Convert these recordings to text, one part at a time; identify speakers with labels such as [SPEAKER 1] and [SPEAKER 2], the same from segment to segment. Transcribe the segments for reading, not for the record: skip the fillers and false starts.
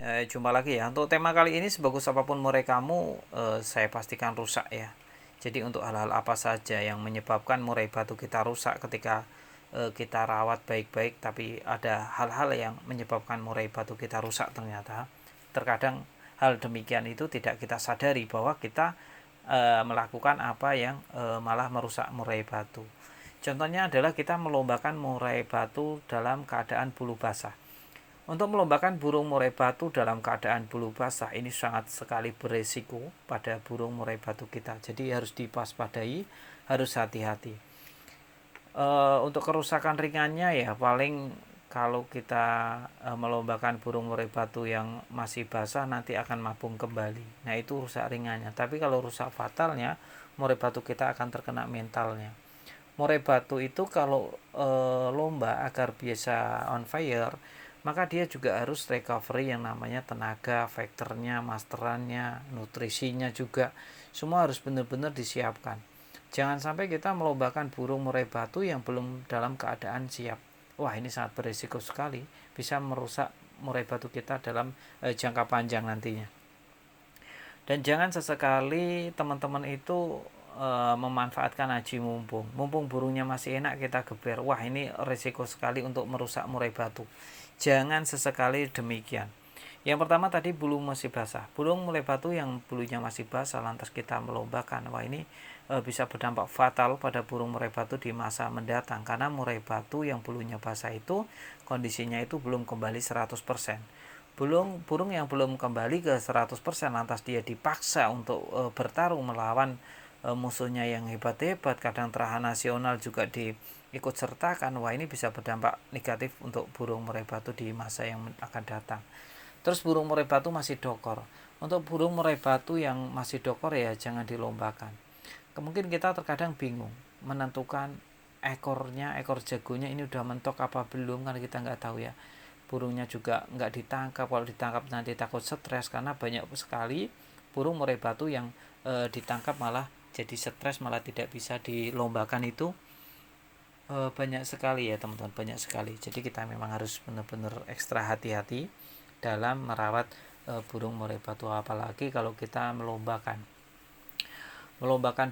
[SPEAKER 1] Jumpa lagi ya. Untuk tema kali ini, sebagus apapun murai kamu, saya pastikan rusak ya. Jadi untuk hal-hal apa saja yang menyebabkan murai batu kita rusak ketika kita rawat baik-baik, tapi ada hal-hal yang menyebabkan murai batu kita rusak ternyata. Terkadang hal demikian itu tidak kita sadari bahwa kita melakukan apa yang malah merusak murai batu. Contohnya adalah kita melombakan murai batu dalam keadaan bulu basah. Untuk melombakan burung murai batu dalam keadaan bulu basah ini sangat sekali beresiko pada burung murai batu kita. Jadi harus diwaspadai, harus hati-hati. Untuk kerusakan ringannya ya paling kalau kita melombakan burung murai batu yang masih basah nanti akan mabung kembali. Nah itu rusak ringannya. Tapi kalau rusak fatalnya, murai batu kita akan terkena mentalnya. Murai batu itu kalau lomba agar biasa on fire, maka dia juga harus recovery yang namanya tenaga, faktornya, masterannya, nutrisinya juga. Semua harus benar-benar disiapkan. Jangan sampai kita melombakan burung murai batu yang belum dalam keadaan siap. Wah, ini sangat berisiko sekali, bisa merusak murai batu kita dalam jangka panjang nantinya. Dan jangan sesekali teman-teman itu memanfaatkan aji mumpung burungnya masih enak kita geber. Wah, ini resiko sekali untuk merusak murai batu. Jangan sesekali demikian. Yang pertama tadi bulu masih basah. Burung murai batu yang bulunya masih basah lantas kita melombakan. Wah, ini bisa berdampak fatal pada burung murai batu di masa mendatang, karena murai batu yang bulunya basah itu kondisinya itu belum kembali 100%. Burung yang belum kembali ke 100% lantas dia dipaksa untuk bertarung melawan musuhnya yang hebat-hebat, kadang terahan nasional juga diikut sertakan. Wah, ini bisa berdampak negatif untuk burung murai batu di masa yang akan datang. Terus burung murai batu masih dokor. Untuk burung murai batu yang masih dokor ya jangan dilombakan. Mungkin kita terkadang bingung menentukan ekor jagonya ini udah mentok apa belum, kan kita nggak tahu ya. Burungnya juga nggak ditangkap, kalau ditangkap nanti takut stres karena banyak sekali burung murai batu yang ditangkap malah jadi stres, malah tidak bisa dilombakan. Itu banyak sekali ya teman-teman, banyak sekali. Jadi kita memang harus benar-benar ekstra hati-hati dalam merawat burung murai batu, apalagi kalau kita melombakan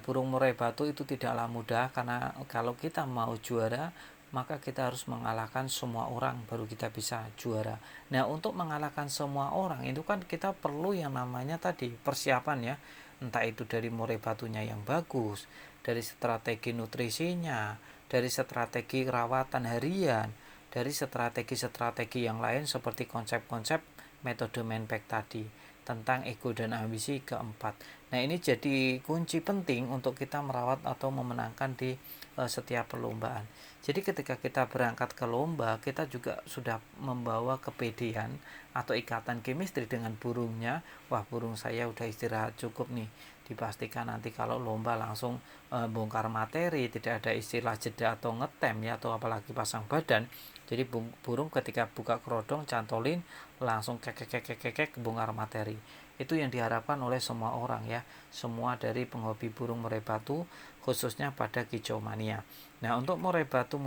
[SPEAKER 1] burung murai batu itu tidaklah mudah, karena kalau kita mau juara maka kita harus mengalahkan semua orang baru kita bisa juara. Nah, untuk mengalahkan semua orang itu kan kita perlu yang namanya tadi persiapan ya. Entah itu dari murai batunya yang bagus, dari strategi nutrisinya, dari strategi rawatan harian, dari strategi-strategi yang lain seperti konsep-konsep metode Menpack tadi tentang ego dan ambisi keempat. Nah, ini jadi kunci penting untuk kita merawat atau memenangkan di setiap perlombaan. Jadi ketika kita berangkat ke lomba, kita juga sudah membawa kepedean atau ikatan chemistry dengan burungnya. Wah, burung saya udah istirahat cukup nih. Dipastikan nanti kalau lomba langsung bongkar materi, tidak ada istilah jeda atau ngetem ya, atau apalagi pasang badan. Jadi burung ketika buka kerodong cantolin langsung kekek bongkar materi. Itu yang diharapkan oleh semua orang ya, semua dari penghobi burung murai batu, khususnya pada kicau mania. Nah, untuk murai batu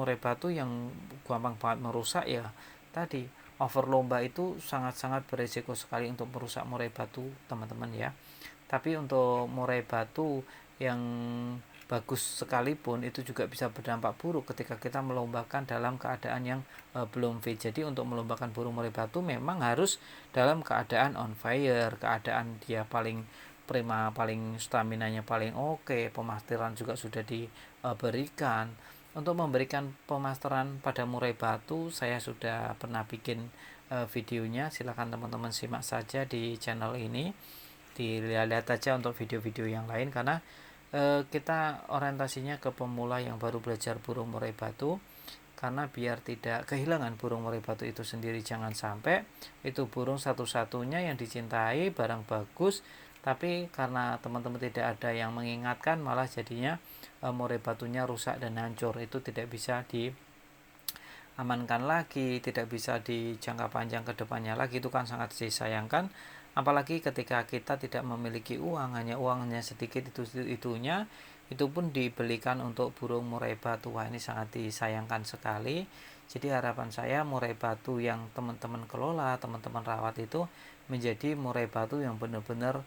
[SPEAKER 1] yang gampang banget merusak ya tadi, over lomba itu sangat-sangat berisiko sekali untuk merusak murai batu teman-teman ya. Tapi untuk murai batu yang bagus sekalipun itu juga bisa berdampak buruk ketika kita melombakan dalam keadaan yang belum fit. Jadi untuk melombakan burung murai batu memang harus dalam keadaan on fire, keadaan dia paling prima, paling staminanya paling oke, pemasteran juga sudah diberikan. Untuk memberikan pemasteran pada murai batu saya sudah pernah bikin videonya, silakan teman-teman simak saja di channel ini, dilihat aja untuk video-video yang lain, karena kita orientasinya ke pemula yang baru belajar burung murai batu, karena biar tidak kehilangan burung murai batu itu sendiri. Jangan sampai itu burung satu-satunya yang dicintai, barang bagus, tapi karena teman-teman tidak ada yang mengingatkan malah jadinya murai batunya rusak dan hancur. Itu tidak bisa diamankan lagi, tidak bisa di jangka panjang ke depannya lagi. Itu kan sangat disayangkan. Apalagi ketika kita tidak memiliki uang, hanya uangnya sedikit itunya, itu pun dibelikan untuk burung murai batu. Wah, ini sangat disayangkan sekali. Jadi harapan saya murai batu yang teman-teman kelola, teman-teman rawat itu menjadi murai batu yang benar-benar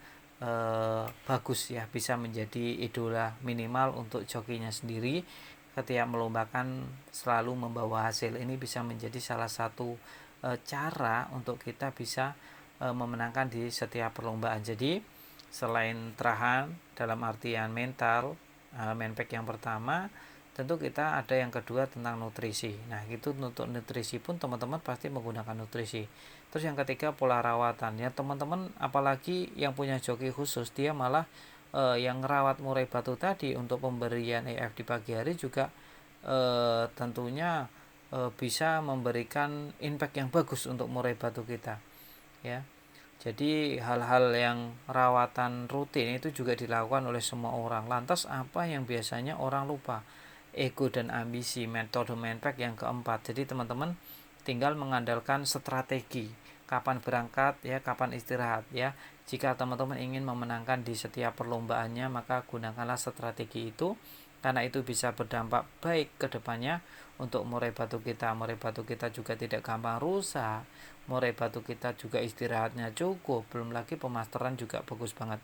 [SPEAKER 1] bagus ya, bisa menjadi idola minimal untuk jokinya sendiri ketika melombakan, selalu membawa hasil. Ini bisa menjadi salah satu cara untuk kita bisa memenangkan di setiap perlombaan. Jadi selain terahan dalam artian mental, manpack yang pertama, tentu kita ada yang kedua tentang nutrisi. Nah itu untuk nutrisi pun teman-teman pasti menggunakan nutrisi. Terus yang ketiga pola rawatan ya teman-teman, apalagi yang punya joki khusus, dia malah yang ngerawat murai batu tadi untuk pemberian EF di pagi hari juga tentunya bisa memberikan impact yang bagus untuk murai batu kita ya. Jadi hal-hal yang rawatan rutin itu juga dilakukan oleh semua orang. Lantas apa yang biasanya orang lupa? Ego dan ambisi, metode manpack yang keempat. Jadi teman-teman tinggal mengandalkan strategi, kapan berangkat ya, kapan istirahat ya. Jika teman-teman ingin memenangkan di setiap perlombaannya, maka gunakanlah strategi itu, karena itu bisa berdampak baik ke depannya untuk murai batu kita. Murai batu kita juga tidak gampang rusak, murai batu kita juga istirahatnya cukup, belum lagi pemasteran juga bagus banget.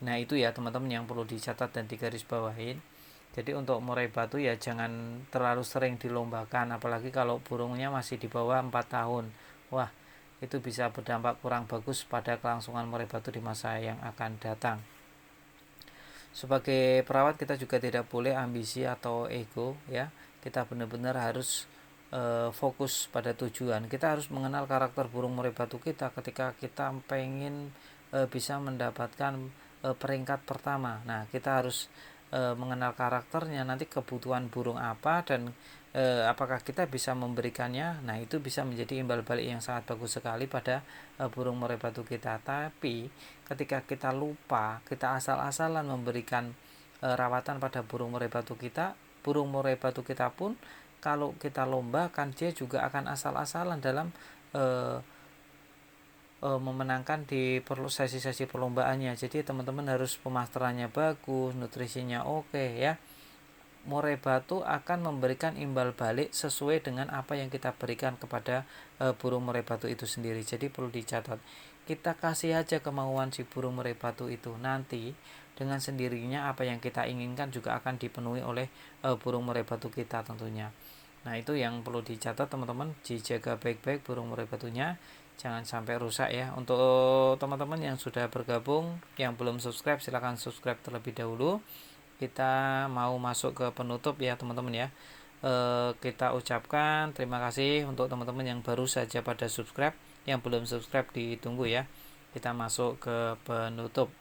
[SPEAKER 1] Nah itu ya teman-teman yang perlu dicatat dan digarisbawahin. Jadi untuk murai batu ya jangan terlalu sering dilombakan, apalagi kalau burungnya masih di bawah 4 tahun. Wah, itu bisa berdampak kurang bagus pada kelangsungan murai batu di masa yang akan datang. Sebagai perawat kita juga tidak boleh ambisi atau ego ya. Kita benar-benar harus fokus pada tujuan. Kita harus mengenal karakter burung murai batu kita ketika kita pengen bisa mendapatkan peringkat pertama. Nah, kita harus mengenal karakternya, nanti kebutuhan burung apa dan apakah kita bisa memberikannya. Nah itu bisa menjadi imbal balik yang sangat bagus sekali pada burung murai batu kita. Tapi ketika kita lupa, kita asal-asalan memberikan rawatan pada burung murai batu kita, burung murai batu kita pun kalau kita lombakan dia juga akan asal-asalan dalam memenangkan di sesi-sesi perlombaannya. Jadi teman-teman harus pemasterannya bagus, nutrisinya oke ya. Murai batu akan memberikan imbal balik sesuai dengan apa yang kita berikan kepada burung murai batu itu sendiri. Jadi perlu dicatat, kita kasih aja kemauan si burung murai batu itu, nanti dengan sendirinya apa yang kita inginkan juga akan dipenuhi oleh burung murai batu kita tentunya. Nah itu yang perlu dicatat teman-teman, dijaga baik-baik burung murai batunya, jangan sampai rusak ya. Untuk teman-teman yang sudah bergabung, yang belum subscribe, silahkan subscribe terlebih dahulu. Kita mau masuk ke penutup ya teman-teman ya. Kita ucapkan terima kasih untuk teman-teman yang baru saja pada subscribe, yang belum subscribe ditunggu ya. Kita masuk ke penutup.